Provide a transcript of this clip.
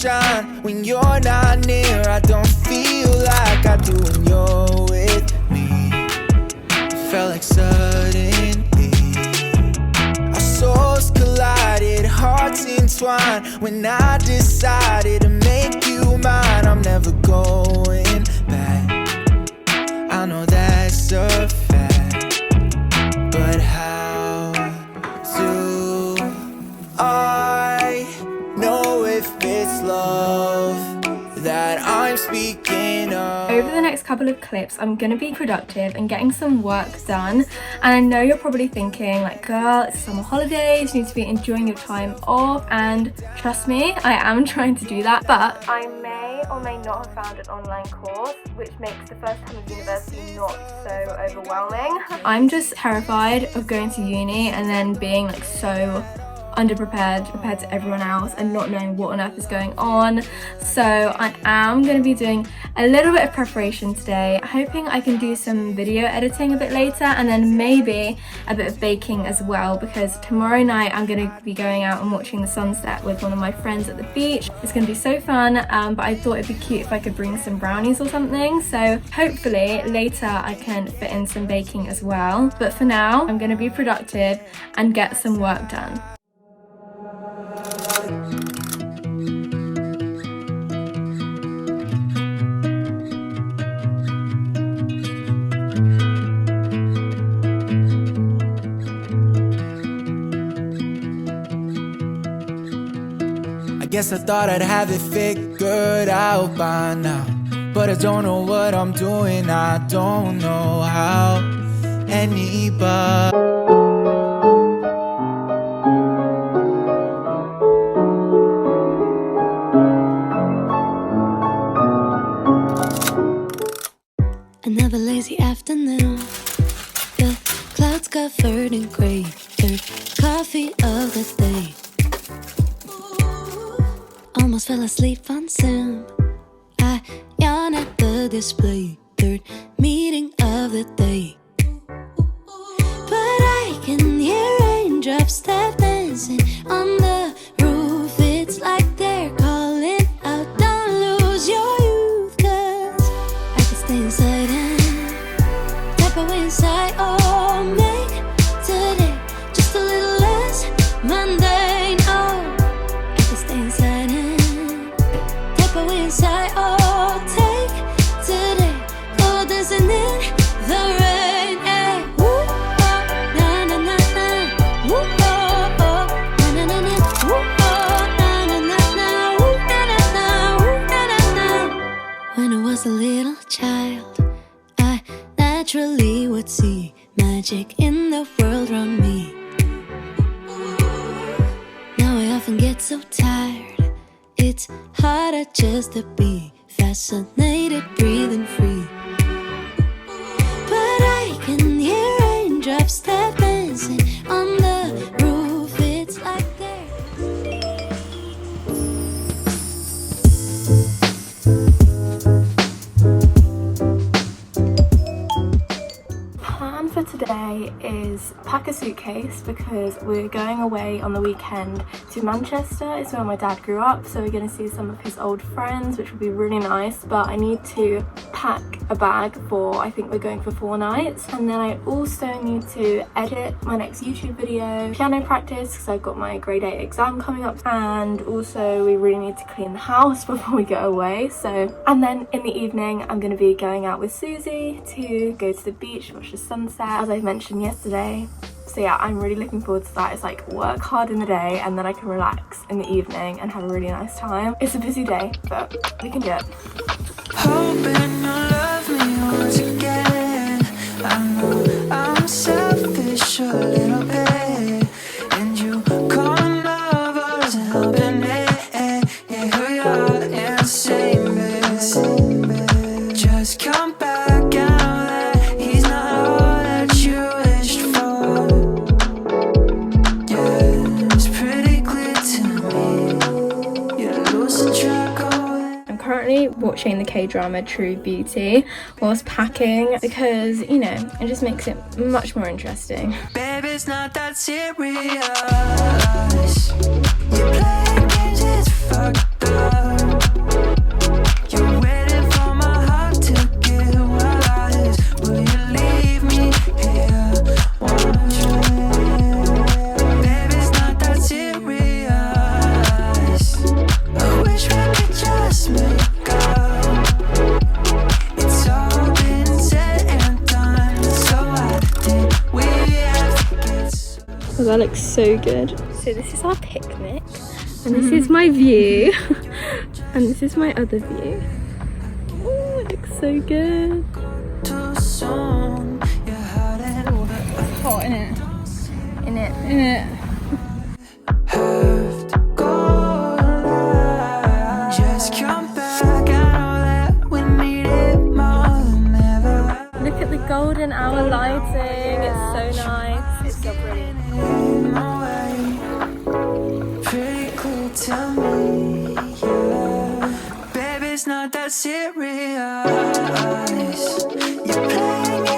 shine when you're not near. I don't feel like I do when you're with me. It felt like suddenly our souls collided, hearts entwined. When I decided to make you mine, I'm never going back. I know that's a fact, but how do I know if it's love that I'm speaking of? Over the next couple of clips, I'm going to be productive and getting some work done. And I know you're probably thinking, like, girl, it's summer holidays, you need to be enjoying your time off. And trust me, I am trying to do that. But I may or may not have found an online course, which makes the first time of university not so overwhelming. I'm just terrified of going to uni and then being like so underprepared compared to everyone else and not knowing what on earth is going on. So I am going to be doing a little bit of preparation today, hoping I can do some video editing a bit later, and then maybe a bit of baking as well, because tomorrow night I'm going to be going out and watching the sunset with one of my friends at the beach. It's going to be so fun, but I thought it'd be cute if I could bring some brownies or something, so hopefully later I can fit in some baking as well. But for now, I'm going to be productive and get some work done. I guess I thought I'd have it figured out by now, but I don't know what I'm doing, I don't know how anybody. Another lazy afternoon, the clouds covered in gray, third coffee of the day. Almost fell asleep on Zoom, I yawn at the display, third meeting of the day. But I can hear raindrops tap dancing on the roof. It's like they're calling out, don't lose your youth, 'cause I can stay inside and tap away inside. Oh, make today just a little less mundane. Oh, I can stay inside and tap away inside. Oh, take today, oh, dancing in the rain. Hey, woo, oh, na na na na, woo, oh, oh, na na na na, woo, oh, na na na na, woo, na na na, woo, na na na. When I was a little child, I naturally would see magic in the world around me. Now I often get so tired, it's harder just to be fascinated, breathing free. But I can hear raindrops tap dancing on the roof. It's like they're Plan for today is pack a suitcase because we're going away on the weekend to Manchester. It's where my dad grew up, so we're going to see some of his old friends, which will be really nice. But I need to pack a bag for, I think we're going for 4 nights, and then I also need to edit my next YouTube video, piano practice because I've got my grade 8 exam coming up, and also we really need to clean the house before we go away. So, and then in the evening I'm going to be going out with Susie to go to the beach, watch the sunset, as I mentioned yesterday. So yeah, I'm really looking forward to that. It's like work hard in the day and then I can relax in the evening and have a really nice time. It's a busy day, but we can do it. Hoping you'll love me once again. I know I'm selfish a little bit, and you calling love wasn't helping it. Yeah, we are in the same bed. Just come back and let he's not all that you wished for. Yeah, it's pretty clear to me you're losing track of. I'm currently watching the K-drama True Beauty whilst packing because, you know, it just makes it much more interesting. Baby, it's not that serious. You play games, it's fucked up. that looks so good. So this is our picnic, and this is my view, and this is my other view. Oh, it looks so good. It's hot, innit? Innit? Have to go alive. Just come back. I know that we need it more than ever. Look at the golden hour lighting. It's so nice. It's so pretty. Pretty cool, tell me, yeah. Baby, it's not that serious. You're playing it